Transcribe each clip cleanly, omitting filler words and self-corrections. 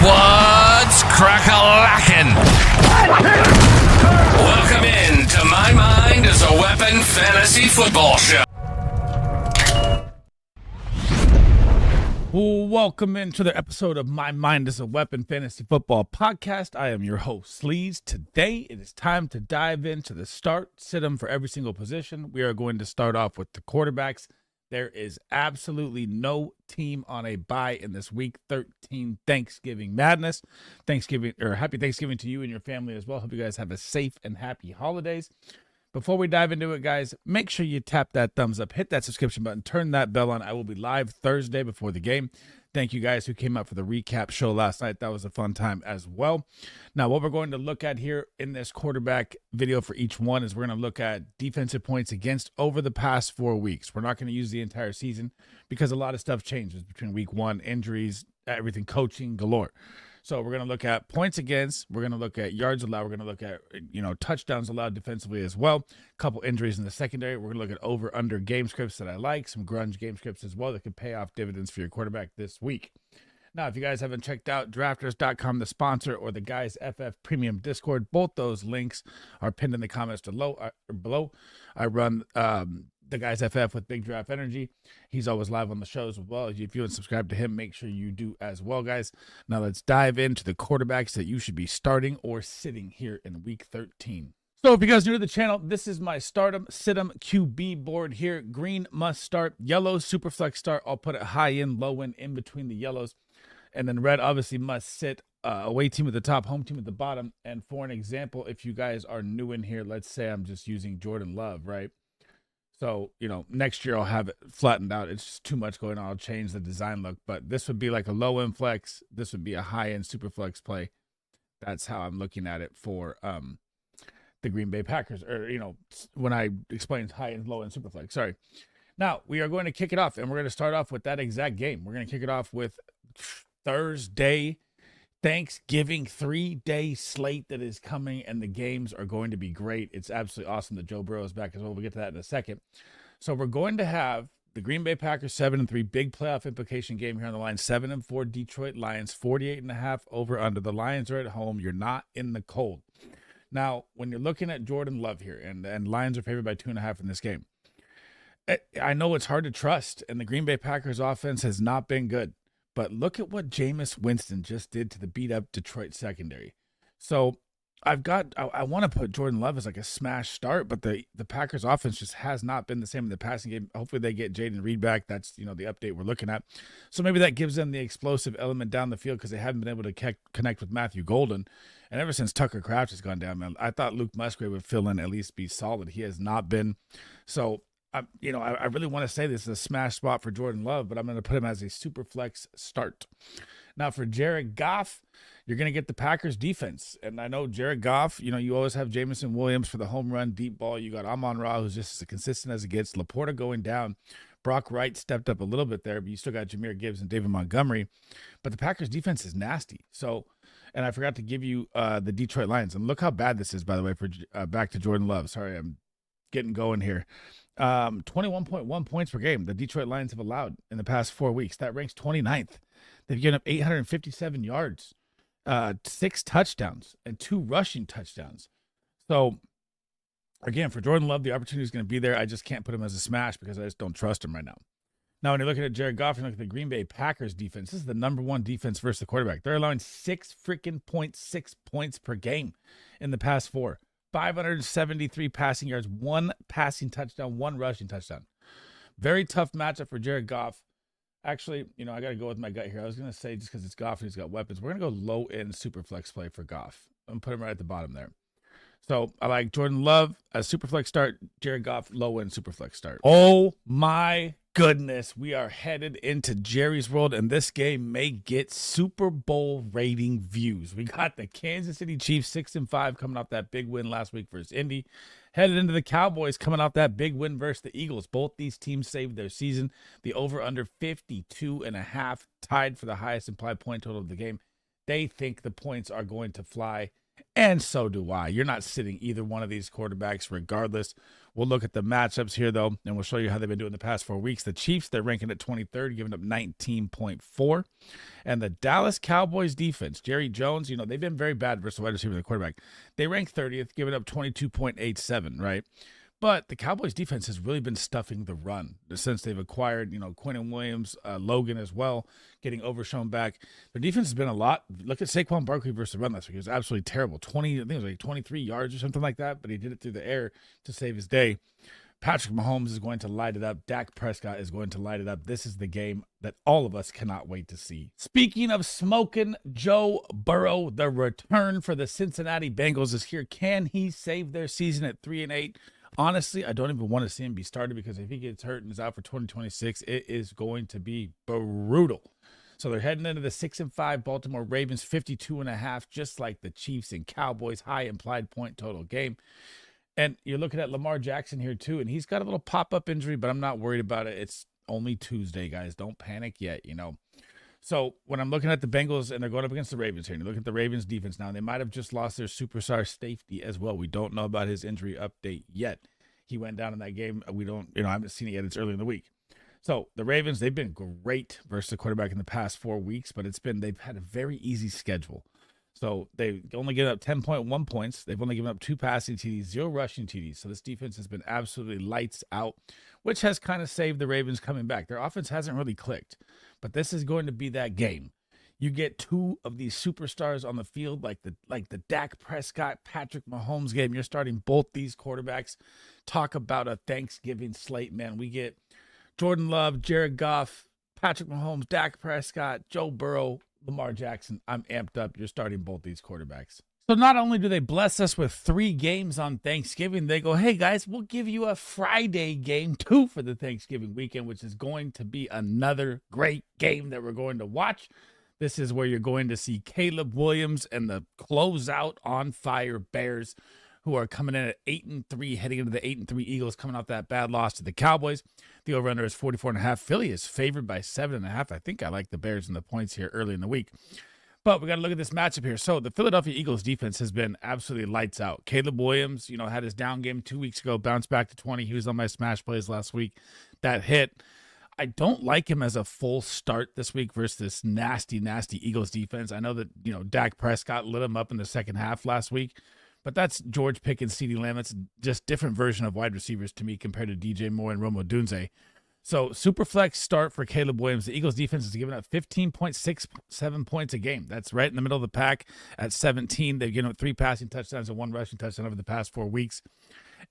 What's Crack-A-Lackin? Welcome in to My Mind is a Weapon Fantasy Football Show. Welcome into the episode of My Mind is a Weapon Fantasy Football Podcast. I am your host, Sleaze. Today, it is time to dive into the start, sit-em for every single position. We are going to start off with the quarterbacks. There is absolutely no team on a bye in this Week 13 Thanksgiving madness. Happy Thanksgiving to you and your family as well. Hope you guys have a safe and happy holidays. Before we dive into it, guys, make sure you tap that thumbs up, hit that subscription button, turn that bell on. I will be live Thursday before the game. Thank you guys who came out for the recap show last night. That was a fun time as well. Now, what we're going to look at here in this quarterback video for each one is we're going to look at defensive points against over the past 4 weeks. We're not going to use the entire season because a lot of stuff changes between week one, injuries, everything, coaching galore. So we're going to look at points against, we're going to look at yards allowed, we're going to look at, touchdowns allowed defensively as well. A couple injuries in the secondary. We're going to look at over-under game scripts that I like, some grunge game scripts as well that can pay off dividends for your quarterback this week. Now, if you guys haven't checked out drafters.com, the sponsor, or the Guys FF Premium Discord, both those links are pinned in the comments below. I run the Guys FF with Big Draft Energy. He's always live on the shows as well. If you haven't subscribed to him, make sure you do as well, guys. Now let's dive into the quarterbacks that you should be starting or sitting here in Week 13. So if you guys are new to the channel, this is my stardom, sit-em QB board here. Green must start, yellow superflex start. I'll put it high in, low in between the yellows. And then red obviously must sit, away team at the top, home team at the bottom. And for an example, if you guys are new in here, let's say I'm just using Jordan Love, right? So, next year I'll have it flattened out. It's just too much going on. I'll change the design look. But this would be like a low-end flex. This would be a high-end super flex play. That's how I'm looking at it for the Green Bay Packers. Or, when I explained high-end, low-end super flex. Sorry. Now, we are going to kick it off. And we're going to start off with that exact game. We're going to kick it off with Thursday Thanksgiving 3-day slate that is coming, and the games are going to be great. It's absolutely awesome that Joe Burrow is back as well. We'll get to that in a second. So we're going to have the Green Bay Packers 7-3, big playoff implication game here on the line. 7-4 Detroit Lions, 48.5 over under. The Lions are at home. You're not in the cold. Now, when you're looking at Jordan Love here, and Lions are favored by 2.5 in this game, I know it's hard to trust, and the Green Bay Packers offense has not been good. But look at what Jameis Winston just did to the beat-up Detroit secondary. So I want to put Jordan Love as like a smash start, but the Packers offense just has not been the same in the passing game. Hopefully they get Jaden Reed back. That's, the update we're looking at. So maybe that gives them the explosive element down the field because they haven't been able to connect with Matthew Golden. And ever since Tucker Kraft has gone down, man, I thought Luke Musgrave would fill in, at least be solid. He has not been. So I really want to say this is a smash spot for Jordan Love, but I'm going to put him as a super flex start. Now for Jared Goff, you're going to get the Packers defense. And I know Jared Goff, you always have Jamison Williams for the home run, deep ball. You got Amon-Ra, who's just as consistent as it gets. Laporta going down. Brock Wright stepped up a little bit there, but you still got Jahmyr Gibbs and David Montgomery. But the Packers defense is nasty. So, and I forgot to give you the Detroit Lions. And look how bad this is, by the way, for back to Jordan Love. Sorry, I'm getting going here. 21.1 points per game the Detroit Lions have allowed in the past 4 weeks. That ranks 29th. They've given up 857 yards, 6 touchdowns, and 2 rushing touchdowns. So, again, for Jordan Love, the opportunity is going to be there. I just can't put him as a smash because I just don't trust him right now. Now, when you're looking at Jared Goff, you're looking at the Green Bay Packers defense. This is the number one defense versus the quarterback. They're allowing 6 points per game in the past 4. 573 passing yards, 1 passing touchdown, 1 rushing touchdown. Very tough matchup for Jared Goff. Actually, I got to go with my gut here. I was going to say just because it's Goff and he's got weapons, we're going to go low-end super flex play for Goff. I'm going to put him right at the bottom there. So I like Jordan Love as super flex start, Jared Goff low-end super flex start. Oh my goodness, we are headed into Jerry's world, and this game may get Super Bowl rating views. We got the Kansas City Chiefs 6-5 coming off that big win last week versus Indy. Headed into the Cowboys coming off that big win versus the Eagles. Both these teams saved their season. The over-under 52.5, tied for the highest implied point total of the game. They think the points are going to fly. And so do I. You're not sitting either one of these quarterbacks regardless. We'll look at the matchups here, though, and we'll show you how they've been doing the past 4 weeks. The Chiefs, they're ranking at 23rd, giving up 19.4. And the Dallas Cowboys defense, Jerry Jones, they've been very bad versus the wide receiver and the quarterback. They rank 30th, giving up 22.87, right? But the Cowboys defense has really been stuffing the run since they've acquired, Quinnen Williams, Logan as well, getting Overshown back. Their defense has been a lot. Look at Saquon Barkley versus the run last week. It was absolutely terrible. I think it was like 23 yards or something like that, but he did it through the air to save his day. Patrick Mahomes is going to light it up. Dak Prescott is going to light it up. This is the game that all of us cannot wait to see. Speaking of smoking, Joe Burrow, the return for the Cincinnati Bengals is here. Can he save their season at 3-8? Honestly, I don't even want to see him be started because if he gets hurt and is out for 2026, it is going to be brutal. So they're heading into the 6-5 Baltimore Ravens, 52.5, just like the Chiefs and Cowboys, high implied point total game. And you're looking at Lamar Jackson here too, and he's got a little pop-up injury, but I'm not worried about it. It's only Tuesday, guys. Don't panic yet, So when I'm looking at the Bengals and they're going up against the Ravens here, and you look at the Ravens defense now, they might have just lost their superstar safety as well. We don't know about his injury update yet. He went down in that game. I haven't seen it yet. It's early in the week. So the Ravens, they've been great versus the quarterback in the past 4 weeks, but they've had a very easy schedule. So they only given up 10.1 points. They've only given up 2 passing TDs, 0 rushing TDs. So this defense has been absolutely lights out, which has kind of saved the Ravens coming back. Their offense hasn't really clicked, but this is going to be that game. You get 2 of these superstars on the field, like the Dak Prescott, Patrick Mahomes game. You're starting both these quarterbacks. Talk about a Thanksgiving slate, man. We get Jordan Love, Jared Goff, Patrick Mahomes, Dak Prescott, Joe Burrow, Lamar Jackson. I'm amped up. You're starting both these quarterbacks. So not only do they bless us with 3 games on Thanksgiving, they go, hey, guys, we'll give you a Friday game too for the Thanksgiving weekend, which is going to be another great game that we're going to watch. This is where you're going to see Caleb Williams and the closeout on fire Bears, who are coming in at 8-3, heading into the 8-3 Eagles, coming off that bad loss to the Cowboys. The over-under is 44.5. Philly is favored by 7.5. I think I like the Bears and the points here early in the week. But we got to look at this matchup here. So the Philadelphia Eagles defense has been absolutely lights out. Caleb Williams, had his down game 2 weeks ago, bounced back to 20. He was on my smash plays last week. That hit. I don't like him as a full start this week versus this nasty, nasty Eagles defense. I know that, Dak Prescott lit him up in the second half last week, but that's George Pickens, CeeDee Lamb. It's just different version of wide receivers to me compared to DJ Moore and Rome Odunze. So super flex start for Caleb Williams. The Eagles defense is giving up 15.67 points a game. That's right in the middle of the pack at 17. They've given up 3 passing touchdowns and 1 rushing touchdown over the past 4 weeks.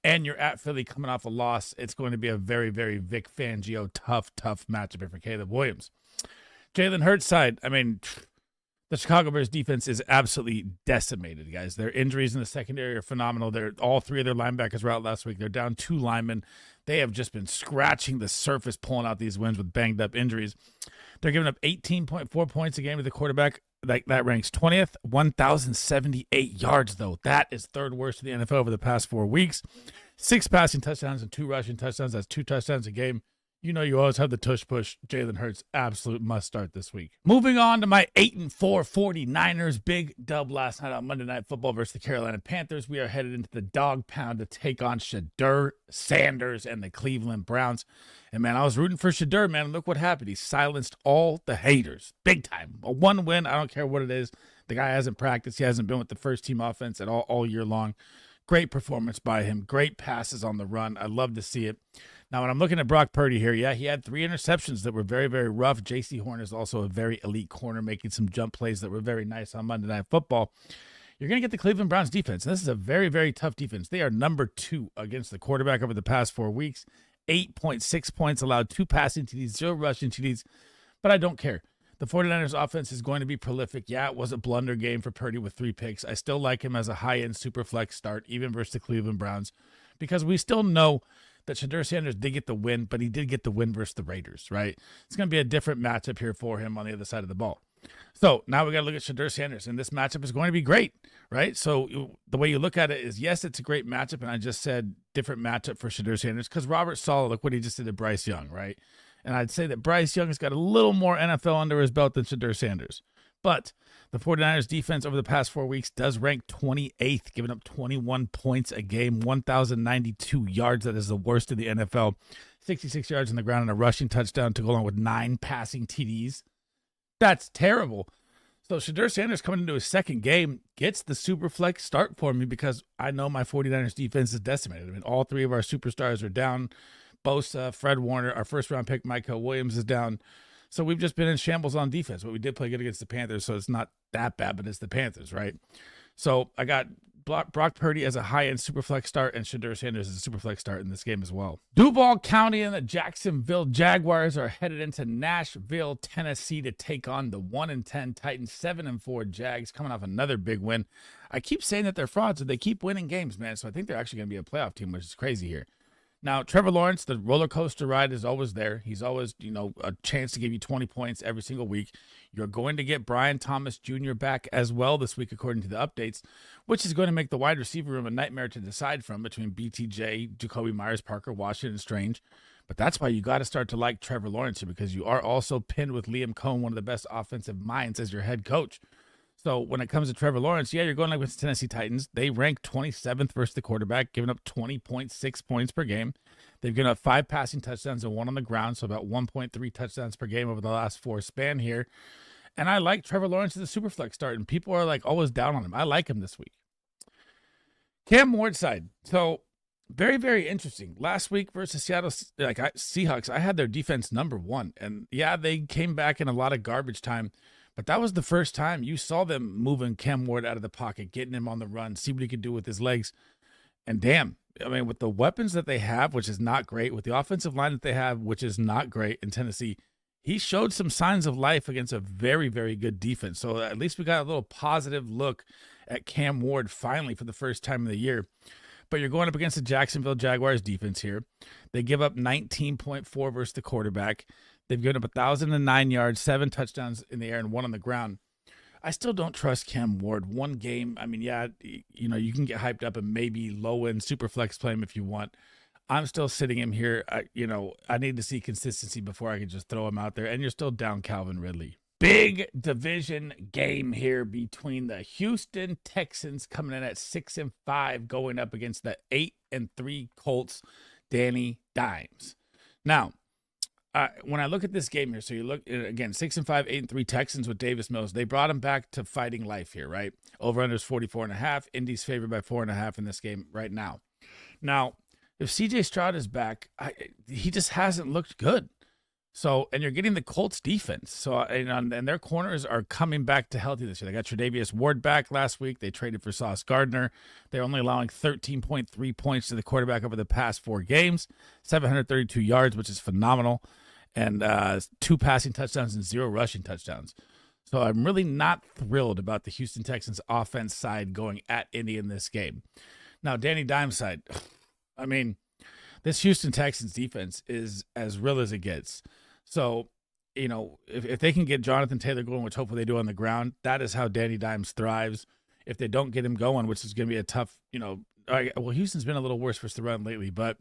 And you're at Philly coming off a loss. It's going to be a very, very Vic Fangio tough matchup for Caleb Williams. Jalen Hurts side, the Chicago Bears defense is absolutely decimated, guys. Their injuries in the secondary are phenomenal. All 3 of their linebackers were out last week. They're down 2 linemen. They have just been scratching the surface, pulling out these wins with banged up injuries. They're giving up 18.4 points a game to the quarterback. That ranks 20th, 1,078 yards, though. That is 3rd worst in the NFL over the past 4 weeks. 6 passing touchdowns and 2 rushing touchdowns. That's 2 touchdowns a game. You always have the tush push. Jalen Hurts, absolute must start this week. Moving on to my 8-4 49ers. Big dub last night on Monday Night Football versus the Carolina Panthers. We are headed into the dog pound to take on Shedeur Sanders and the Cleveland Browns. And, man, I was rooting for Shedeur, man. Look what happened. He silenced all the haters. Big time. A 1 win. I don't care what it is. The guy hasn't practiced. He hasn't been with the first team offense at all year long. Great performance by him. Great passes on the run. I love to see it. Now, when I'm looking at Brock Purdy here, yeah, he had 3 interceptions that were very, very rough. J.C. Horn is also a very elite corner, making some jump plays that were very nice on Monday Night Football. You're going to get the Cleveland Browns defense, and this is a very, very tough defense. They are number 2 against the quarterback over the past 4 weeks. 8.6 points allowed, 2 passing TDs, 0 rushing TDs, but I don't care. The 49ers offense is going to be prolific. Yeah, it was a blunder game for Purdy with 3 picks. I still like him as a high-end super flex start, even versus the Cleveland Browns, because we still know that Shedeur Sanders did get the win, but he did get the win versus the Raiders, right? It's going to be a different matchup here for him on the other side of the ball. So now we got to look at Shedeur Sanders, and this matchup is going to be great, right? So the way you look at it is, yes, it's a great matchup, and I just said different matchup for Shedeur Sanders because Robert Saleh, look what he just did to Bryce Young, right? And I'd say that Bryce Young has got a little more NFL under his belt than Shedeur Sanders. But the 49ers defense over the past 4 weeks does rank 28th, giving up 21 points a game, 1,092 yards. That is the worst in the NFL. 66 yards on the ground and a rushing touchdown to go along with 9 passing TDs. That's terrible. So Shedeur Sanders coming into his second game gets the super flex start for me because I know my 49ers defense is decimated. I mean, all 3 of our superstars are down. Bosa, Fred Warner, our first-round pick, Micah Williams, is down. So we've just been in shambles on defense, but we did play good against the Panthers, so it's not that bad, but it's the Panthers, right? So I got Brock Purdy as a high-end superflex start and Shedeur Sanders as a superflex start in this game as well. Duval County and the Jacksonville Jaguars are headed into Nashville, Tennessee to take on the 1-10 Titans, 7-4 Jags, coming off another big win. I keep saying that they're frauds, but they keep winning games, man, so I think they're actually going to be a playoff team, which is crazy here. Now, Trevor Lawrence, the roller coaster ride is always there. He's always, a chance to give you 20 points every single week. You're going to get Brian Thomas Jr. back as well this week, according to the updates, which is going to make the wide receiver room a nightmare to decide from between BTJ, Jacoby Myers, Parker, Washington, Strange. But that's why you got to start to like Trevor Lawrence here because you are also pinned with Liam Cohen, one of the best offensive minds, as your head coach. So when it comes to Trevor Lawrence, yeah, you're going like with the Tennessee Titans. They rank 27th versus the quarterback, giving up 20.6 points per game. They've given up 5 passing touchdowns and 1 on the ground, so about 1.3 touchdowns per game over the last 4 span here. And I like Trevor Lawrence as a superflex start, and people are like always down on him. I like him this week. Cam Ward side. So very, very interesting. Last week versus Seattle Seahawks, I had their defense number 1. And yeah, they came back in a lot of garbage time. But that was the first time you saw them moving Cam Ward out of the pocket, getting him on the run, see what he could do with his legs. And damn, I mean, with the weapons that they have, which is not great, with the offensive line that they have, which is not great in Tennessee, he showed some signs of life against a very, very good defense. So at least we got a little positive look at Cam Ward finally for the first time of the year. But you're going up against the Jacksonville Jaguars defense here. They give up 19.4 versus the quarterback. They've given up 1,009 yards, 7 touchdowns in the air, and 1 on the ground. I still don't trust Cam Ward. One game, I mean, yeah, you can get hyped up and maybe low-end super flex play him if you want. I'm still sitting him here. I need to see consistency before I can just throw him out there. And you're still down Calvin Ridley. Big division game here between the Houston Texans coming in at 6-5, going up against the 8-3 Colts, Danny Dimes. Now, when I look at this game here, so you look again, 6-5, 8-3 Texans with Davis Mills. They brought him back to fighting life here, right? Over under is 44.5. Indy's favored by 4.5 in this game right now. Now, if CJ Stroud is back, he just hasn't looked good. So, and you're getting the Colts defense. So, and their corners are coming back to healthy this year. They got Tre'Davious Ward back last week. They traded for Sauce Gardner. They're only allowing 13.3 points to the quarterback over the past 4 games, 732 yards, which is phenomenal, and 2 passing touchdowns and 0 rushing touchdowns. So I'm really not thrilled about the Houston Texans offense side going at Indy in this game. Now, Danny Dimes side, I mean, this Houston Texans defense is as real as it gets. So, if they can get Jonathan Taylor going, which hopefully they do on the ground, that is how Danny Dimes thrives. If they don't get him going, which is going to be a tough, Houston's been a little worse versus the run lately, but,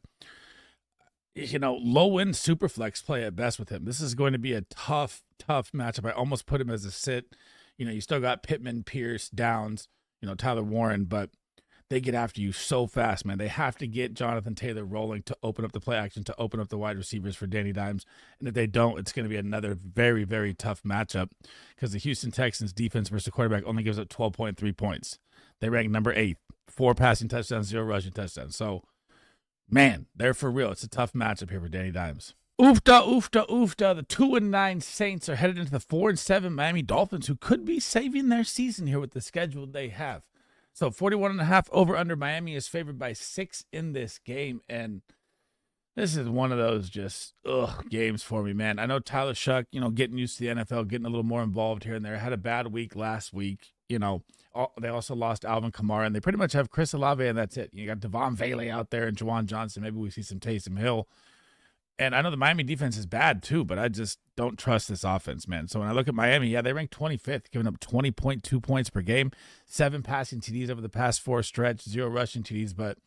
low-end super flex play at best with him. This is going to be a tough matchup. I almost put him as a sit. You still got Pittman, Pierce, Downs, Tyler Warren, but they get after you so fast, man. They have to get Jonathan Taylor rolling to open up the play action, to open up the wide receivers for Danny Dimes. And if they don't, it's going to be another very, very tough matchup because the Houston Texans defense versus the quarterback only gives up 12.3 points. They rank number 8, 4 passing touchdowns, 0 rushing touchdowns. So, man, they're for real. It's a tough matchup here for Danny Dimes. Oofda. The 2-9 Saints are headed into the 4-7 Miami Dolphins, who could be saving their season here with the schedule they have. So 41.5 over under. Miami is favored by 6 in this game. And this is one of those just games for me, man. I know Tyler Shuck, getting used to the NFL, getting a little more involved here and there. Had a bad week last week. They also lost Alvin Kamara, and they pretty much have Chris Olave, and that's it. You got Devon Vele out there and Juwan Johnson. Maybe we see some Taysom Hill. And I know the Miami defense is bad too, but I just don't trust this offense, man. So when I look at Miami, yeah, they rank 25th, giving up 20.2 points per game, 7 passing TDs over the past 4 stretch, 0 rushing TDs. But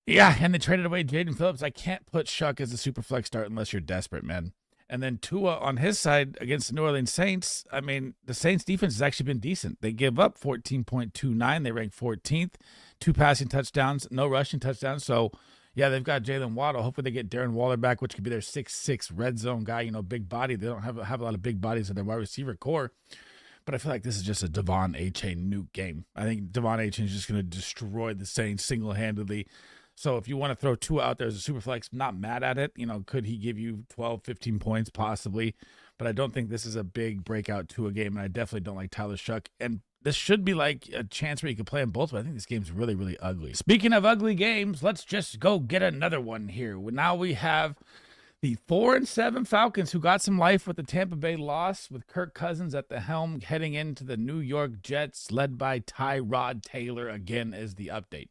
yeah, and they traded away Jaden Phillips. I can't put Shuck as a super flex start unless you're desperate, man. And then Tua on his side against the New Orleans Saints. I mean, the Saints defense has actually been decent. They give up 14.29. They rank 14th. 2 passing touchdowns, no rushing touchdowns. So, yeah, they've got Jalen Waddle. Hopefully they get Darren Waller back, which could be their 6'6" red zone guy, big body. They don't have a lot of big bodies in their wide receiver core. But I feel like this is just a Devon Achane nuke game. I think Devon Achane is just going to destroy the Saints single-handedly. So if you want to throw Tua out there as a super flex, not mad at it. Could he give you 12, 15 points? Possibly. But I don't think this is a big breakout Tua game, and I definitely don't like Tyler Shuck. And this should be like a chance where you can play them both, but I think this game's really, really ugly. Speaking of ugly games, let's just go get another one here. Now we have the 4-7 Falcons, who got some life with the Tampa Bay loss, with Kirk Cousins at the helm, heading into the New York Jets, led by Tyrod Taylor again as the update.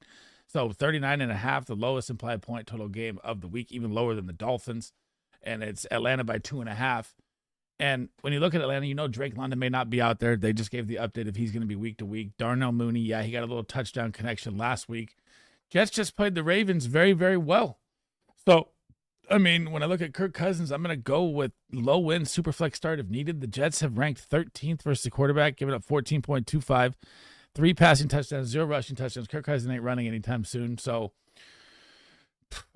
So 39.5, the lowest implied point total game of the week, even lower than the Dolphins. And it's Atlanta by 2.5. And when you look at Atlanta, Drake London may not be out there. They just gave the update if he's going to be week to week. Darnell Mooney, yeah, he got a little touchdown connection last week. Jets just played the Ravens very, very well. So, I mean, when I look at Kirk Cousins, I'm going to go with low-end superflex start if needed. The Jets have ranked 13th versus the quarterback, giving up 14.25. 3 passing touchdowns, 0 rushing touchdowns. Kirk Cousins ain't running anytime soon. So,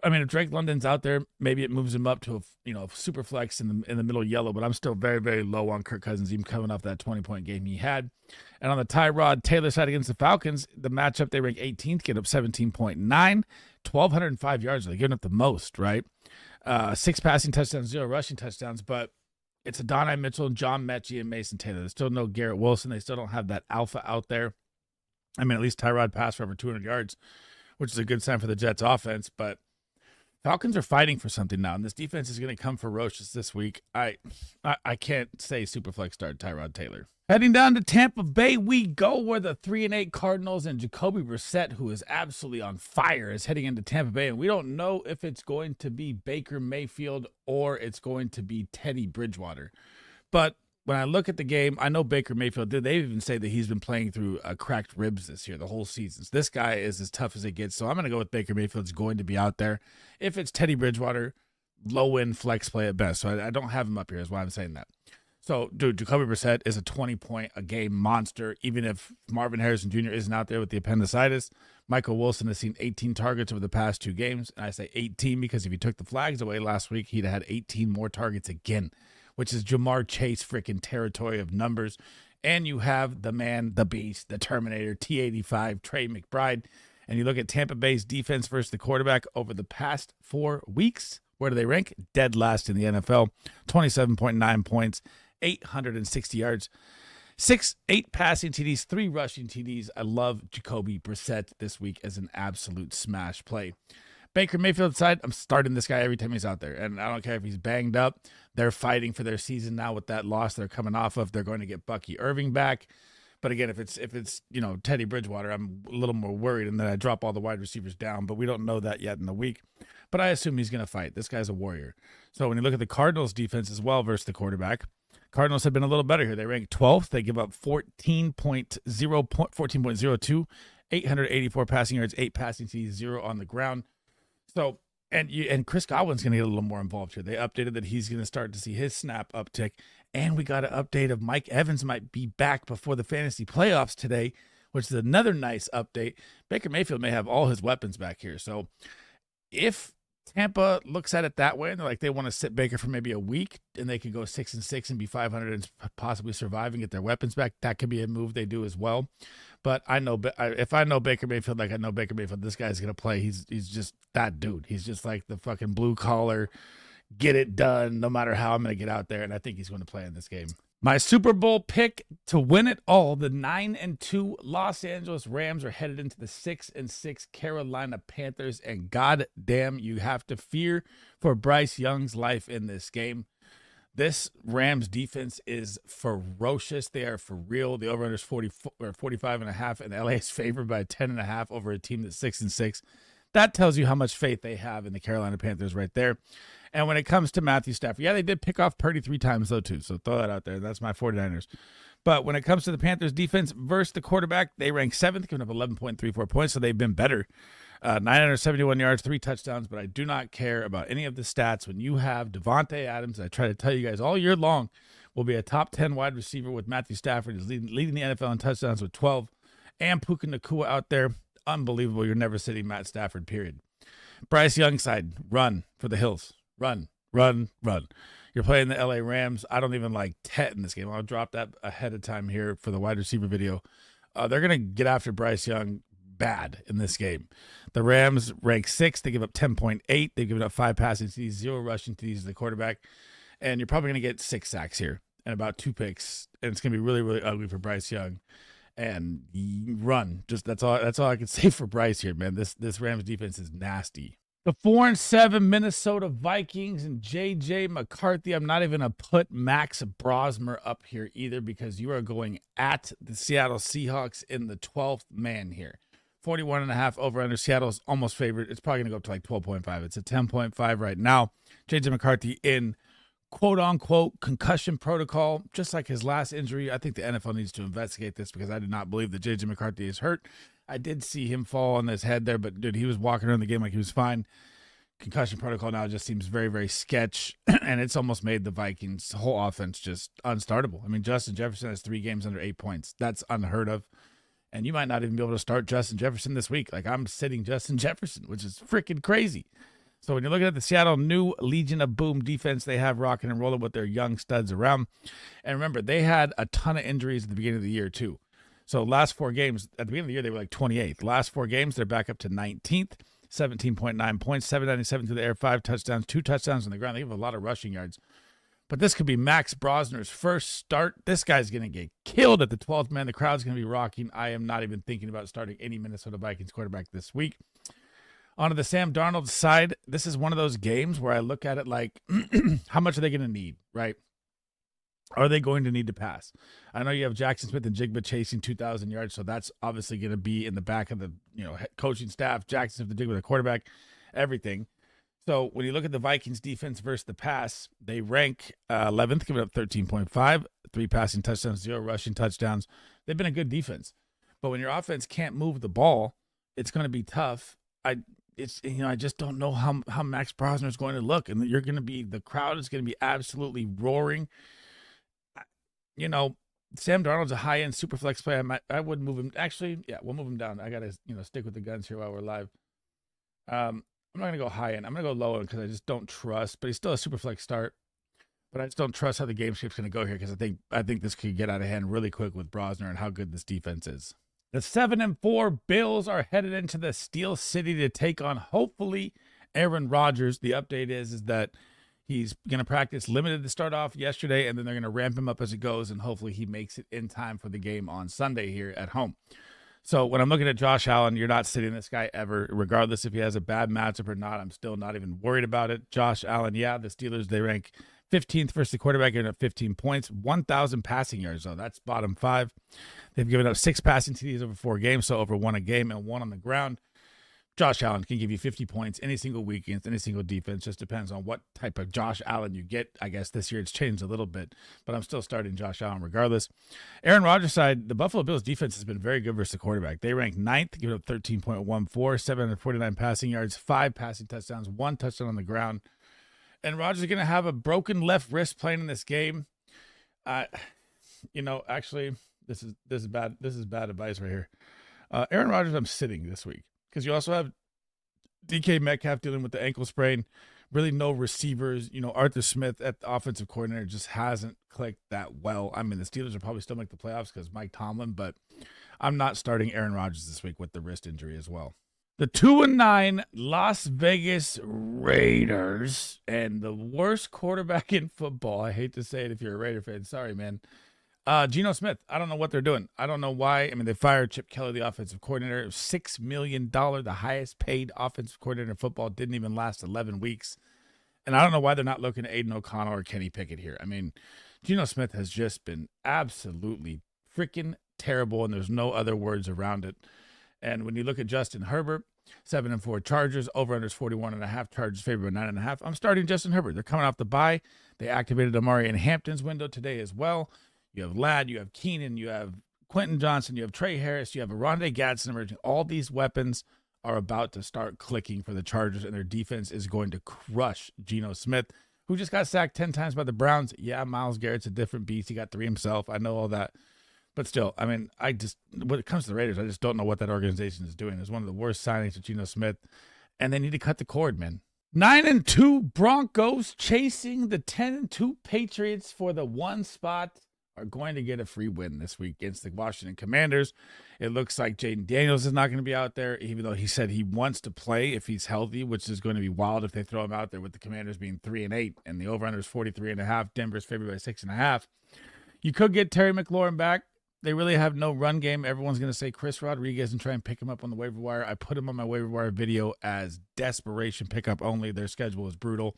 I mean, if Drake London's out there, maybe it moves him up to a super flex in the middle yellow. But I'm still very, very low on Kirk Cousins, even coming off that 20-point game he had. And on the Tyrod Taylor side against the Falcons, the matchup, they rank 18th, get up 17.9, 1,205 yards. They're giving up the most, right? 6 passing touchdowns, 0 rushing touchdowns. But it's Adonai Mitchell, John Mechie, and Mason Taylor. There's still no Garrett Wilson. They still don't have that alpha out there. I mean, at least Tyrod passed for over 200 yards, which is a good sign for the Jets offense. But Falcons are fighting for something now, and this defense is going to come ferocious this week. I can't say superflex start Tyrod Taylor. Heading down to Tampa Bay, we go, where the 3-8 Cardinals and Jacoby Brissett, who is absolutely on fire, is heading into Tampa Bay. And we don't know if it's going to be Baker Mayfield or it's going to be Teddy Bridgewater. But when I look at the game, I know Baker Mayfield, they even say that he's been playing through cracked ribs this year, the whole season. So this guy is as tough as it gets. So I'm going to go with Baker Mayfield's going to be out there. If it's Teddy Bridgewater, low-end flex play at best. So I don't have him up here is why I'm saying that. So, dude, Jacoby Brissett is a 20-point-a-game monster, even if Marvin Harrison Jr. isn't out there with the appendicitis. Michael Wilson has seen 18 targets over the past 2 games. And I say 18 because if he took the flags away last week, he'd have had 18 more targets again, which is Jamar Chase freaking territory of numbers. And you have the man, the beast, the Terminator, T-85, Trey McBride. And you look at Tampa Bay's defense versus the quarterback over the past 4 weeks. Where do they rank? Dead last in the NFL. 27.9 points, 860 yards, 8 passing TDs, 3 rushing TDs. I love Jacoby Brissett this week as an absolute smash play. Baker Mayfield side, I'm starting this guy every time he's out there. And I don't care if he's banged up. They're fighting for their season now with that loss they're coming off of. They're going to get Bucky Irving back. But again, if it's Teddy Bridgewater, I'm a little more worried, and then I drop all the wide receivers down. But we don't know that yet in the week. But I assume he's going to fight. This guy's a warrior. So when you look at the Cardinals defense as well versus the quarterback, Cardinals have been a little better here. They rank 12th. They give up 14.02, 884 passing yards, 8 passing TDs, 0 on the ground. So, and Chris Godwin's going to get a little more involved here. They updated that he's going to start to see his snap uptick. And we got an update of Mike Evans might be back before the fantasy playoffs today, which is another nice update. Baker Mayfield may have all his weapons back here. So if Tampa looks at it that way, and they're like they want to sit Baker for maybe a week, and they could go 6-6 and be 500 and possibly survive and get their weapons back, that could be a move they do as well. But I know, if I know Baker Mayfield like I know Baker Mayfield, this guy's gonna play. He's just that dude. He's just like the fucking blue collar, get it done no matter how I'm gonna get out there, and I think he's going to play in this game. My Super Bowl pick to win it all, the 9-2 Los Angeles Rams are headed into the 6-6 Carolina Panthers, and goddamn, you have to fear for Bryce Young's life in this game. This Rams defense is ferocious. They are for real. The over-under is 45.5, and LA is favored by 10.5 over a team that's 6-6. That tells you how much faith they have in the Carolina Panthers right there. And when it comes to Matthew Stafford, yeah, they did pick off Purdy 3 times, though, too. So throw that out there. That's my 49ers. But when it comes to the Panthers defense versus the quarterback, they rank 7th, giving up 11.34 points, so they've been better. 971 yards, 3 touchdowns, but I do not care about any of the stats. When you have Devontae Adams, I try to tell you guys all year long, will be a top 10 wide receiver with Matthew Stafford, is leading the NFL in touchdowns with 12, and Puka Nacua out there. Unbelievable. You're never sitting Matt Stafford, period. Bryce Young side, run for the hills. Run, run, run. You're playing the LA Rams. I don't even like Tet in this game. I'll drop that ahead of time here for the wide receiver video. They're going to get after Bryce Young bad in this game. The Rams rank 6th. They give up 10.8. They've given up 5 passing TDs, 0 rushing TDs to the quarterback. And you're probably going to get 6 sacks here and about 2 picks. And it's going to be really, really ugly for Bryce Young. And run. Just that's all I can say for Bryce here, man. This Rams defense is nasty. The 4-7 Minnesota Vikings and JJ McCarthy. I'm not even going to put Max Brosmer up here either because you are going at the Seattle Seahawks in the 12th man here. 41.5 over under. Seattle's almost favored. It's probably going to go up to like 12.5. It's a 10.5 right now. JJ McCarthy in quote unquote concussion protocol, just like his last injury. I think the NFL needs to investigate this because I do not believe that JJ McCarthy is hurt. I did see him fall on his head there, but dude, he was walking around the game like he was fine. Concussion protocol now just seems very, very sketch, and it's almost made the Vikings' whole offense just unstartable. I mean, Justin Jefferson has 3 games under 8 points. That's unheard of. And you might not even be able to start Justin Jefferson this week. Like, I'm sitting Justin Jefferson, which is freaking crazy. So when you're looking at the Seattle new Legion of Boom defense, they have rocking and rolling with their young studs around. And remember, they had a ton of injuries at the beginning of the year, too. So last 4 games, at the beginning of the year, they were like 28th. Last 4 games, they're back up to 19th, 17.9 points, 797 through the air, 5 touchdowns, 2 touchdowns on the ground. They have a lot of rushing yards. But this could be Max Brosner's first start. This guy's going to get killed at the 12th man. The crowd's going to be rocking. I am not even thinking about starting any Minnesota Vikings quarterback this week. On the Sam Darnold side, this is one of those games where I look at it like, how much are they going to need, right? Are they going to need to pass? I know you have Jackson Smith and Jigba chasing 2,000 yards, so that's obviously going to be in the back of the coaching staff. Jackson Smith, the Jigba, the quarterback, everything. So when you look at the Vikings defense versus the pass, they rank 11th, giving up 13.5, 3 passing touchdowns, 0 rushing touchdowns. They've been a good defense, but when your offense can't move the ball, it's going to be tough. I just don't know how Max Brosner is going to look, and the crowd is going to be absolutely roaring. Sam Darnold's a high-end super flex play. I would move him. Actually, yeah, we'll move him down. I got to, stick with the guns here while we're live. I'm not going to go high-end. I'm going to go low-end because I just don't trust. But he's still a super flex start. But I just don't trust how the game shape's going to go here because I think this could get out of hand really quick with Brosner and how good this defense is. The 7-4 Bills are headed into the Steel City to take on, hopefully, Aaron Rodgers. The update is that he's going to practice limited to start off yesterday, and then they're going to ramp him up as it goes, and hopefully he makes it in time for the game on Sunday here at home. So when I'm looking at Josh Allen, you're not sitting this guy ever, regardless if he has a bad matchup or not. I'm still not even worried about it. Josh Allen, yeah, the Steelers, they rank 15th versus the quarterback, giving up 15 points, 1,000 passing yards, though. That's bottom 5. They've given up 6 passing TDs over 4 games, so over 1 a game and 1 on the ground. Josh Allen can give you 50 points any single week against any single defense. Just depends on what type of Josh Allen you get. I guess this year it's changed a little bit, but I'm still starting Josh Allen regardless. Aaron Rodgers' side, the Buffalo Bills defense has been very good versus the quarterback. They rank 9th, giving up 13.14, 749 passing yards, 5 passing touchdowns, 1 touchdown on the ground. And Rodgers is going to have a broken left wrist playing in this game. Actually, this is bad. This is bad advice right here. Aaron Rodgers, I'm sitting this week. Because you also have DK Metcalf dealing with the ankle sprain. Really no receivers. Arthur Smith at the offensive coordinator just hasn't clicked that well. I mean, the Steelers will probably still make the playoffs because Mike Tomlin, but I'm not starting Aaron Rodgers this week with the wrist injury as well. The 2-9 Las Vegas Raiders and the worst quarterback in football. I hate to say it if you're a Raider fan. Sorry, man. Geno Smith, I don't know what they're doing. I don't know why. I mean, they fired Chip Kelly, the offensive coordinator. $6 million, the highest paid offensive coordinator in football. Didn't even last 11 weeks. And I don't know why they're not looking at Aiden O'Connell or Kenny Pickett here. I mean, Geno Smith has just been absolutely freaking terrible, and there's no other words around it. And when you look at Justin Herbert, 7-4 Chargers, over-unders 41.5, Chargers favored by 9.5. I'm starting Justin Herbert. They're coming off the bye. They activated Amari and Hampton's window today as well. You have Ladd, you have Keenan, you have Quentin Johnson, you have Trey Harris, you have Rondé Gadsden emerging. All these weapons are about to start clicking for the Chargers, and their defense is going to crush Geno Smith, who just got sacked 10 times by the Browns. Yeah, Myles Garrett's a different beast. He got 3 himself. I know all that. But still, I mean, when it comes to the Raiders, I just don't know what that organization is doing. It's one of the worst signings of Geno Smith, and they need to cut the cord, man. 9-2 Broncos chasing the 10-2 Patriots for the 1 spot are going to get a free win this week against the Washington Commanders. It looks like Jaden Daniels is not going to be out there, even though he said he wants to play if he's healthy, which is going to be wild if they throw him out there with the Commanders being 3-8 and the over-under is 43.5. Denver's favored by 6.5. You could get Terry McLaurin back. They really have no run game. Everyone's going to say Chris Rodriguez and try and pick him up on the waiver wire. I put him on my waiver wire video as desperation pickup only. Their schedule is brutal,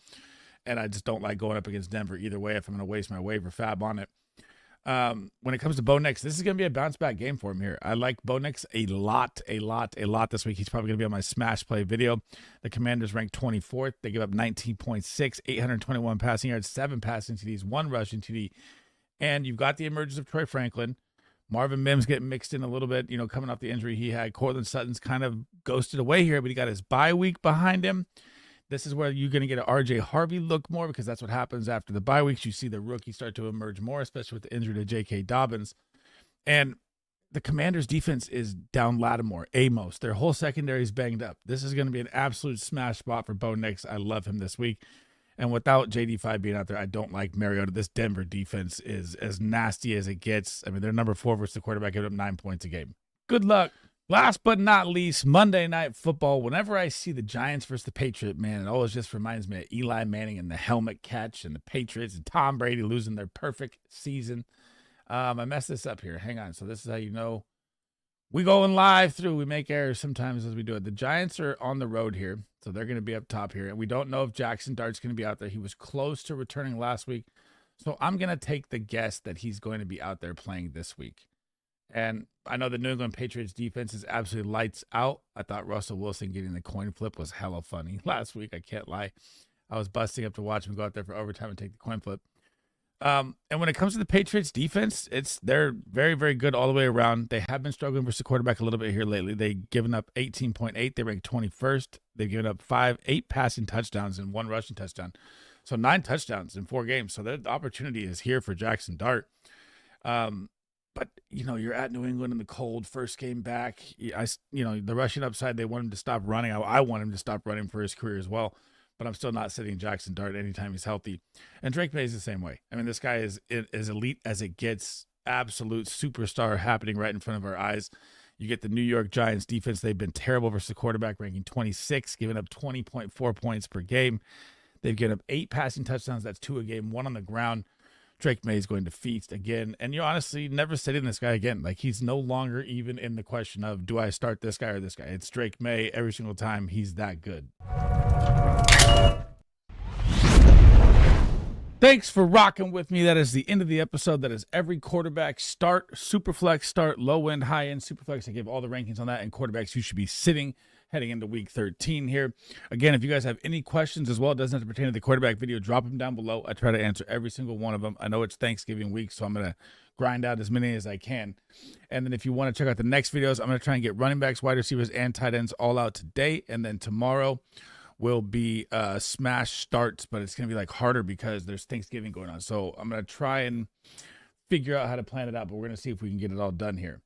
and I just don't like going up against Denver either way if I'm going to waste my waiver fab on it. When it comes to Bo Nix, this is going to be a bounce back game for him here. I like Bo Nix a lot this week. He's probably going to be on my smash play video. The Commanders ranked 24th. They give up 19.6, 821 passing yards, 7 passing TDs, 1 rushing TD. And you've got the emergence of Troy Franklin. Marvin Mims getting mixed in a little bit, coming off the injury he had. Cortland Sutton's kind of ghosted away here, but he got his bye week behind him. This is where you're going to get an RJ Harvey look more, because that's what happens after the bye weeks. You see the rookie start to emerge more, especially with the injury to J.K. Dobbins. And the Commanders' defense is down Lattimore, Amos. Their whole secondary is banged up. This is going to be an absolute smash spot for Bo Nix. I love him this week. And without JD5 being out there, I don't like Mariota. This Denver defense is as nasty as it gets. I mean, they're number 4 versus the quarterback, giving up 9 points a game. Good luck. Last but not least, Monday Night Football. Whenever I see the Giants versus the Patriots, man, it always just reminds me of Eli Manning and the helmet catch and the Patriots and Tom Brady losing their perfect season. I messed this up here. Hang on. So this is how you know we going live through. We make errors sometimes as we do it. The Giants are on the road here, so they're going to be up top here. And we don't know if Jackson Dart's going to be out there. He was close to returning last week. So I'm going to take the guess that he's going to be out there playing this week. And I know the New England Patriots defense is absolutely lights out. I thought Russell Wilson getting the coin flip was hella funny last week. I can't lie. I was busting up to watch him go out there for overtime and take the coin flip. And when it comes to the Patriots defense, they're very, very good all the way around. They have been struggling versus the quarterback a little bit here lately. They've given up 18.8. They ranked 21st. They've given up 8 passing touchdowns and 1 rushing touchdown. So 9 touchdowns in 4 games. So the opportunity is here for Jackson Dart. But, you're at New England in the cold, first game back. The rushing upside, they want him to stop running. I want him to stop running for his career as well. But I'm still not sitting Jackson Dart anytime he's healthy. And Drake May is the same way. I mean, this guy is as elite as it gets. Absolute superstar happening right in front of our eyes. You get the New York Giants defense. They've been terrible versus the quarterback, ranking 26, giving up 20.4 points per game. They've given up 8 passing touchdowns. That's 2 a game, 1 on the ground. Drake May is going to feast again. And you honestly never sitting this guy again. Like, he's no longer even in the question of, do I start this guy or this guy? It's Drake May every single time. He's that good. Thanks for rocking with me. That is the end of the episode. That is every quarterback start, superflex start, low end, high end, superflex. I gave all the rankings on that and quarterbacks you should be sitting heading into week 13 here. Again, if you guys have any questions as well, it doesn't have to pertain to the quarterback video, drop them down below. I try to answer every single one of them. I know it's Thanksgiving week, so I'm going to grind out as many as I can. And then if you want to check out the next videos, I'm going to try and get running backs, wide receivers, and tight ends all out today. And then tomorrow will be smash starts, but it's going to be like harder because there's Thanksgiving going on. So I'm going to try and figure out how to plan it out, but we're going to see if we can get it all done here.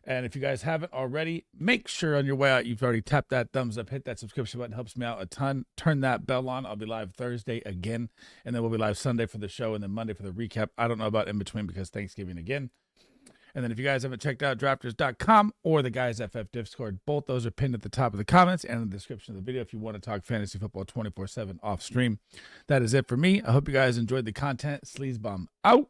And if you guys haven't already, make sure on your way out, you've already tapped that thumbs up, hit that subscription button, helps me out a ton. Turn that bell on. I'll be live Thursday again, and then we'll be live Sunday for the show, and then Monday for the recap. I don't know about in between because Thanksgiving again. And then if you guys haven't checked out drafters.com or the Guys FF Discord, both those are pinned at the top of the comments and in the description of the video if you want to talk fantasy football 24/7 off stream. That is it for me. I hope you guys enjoyed the content. Sleazebomb out.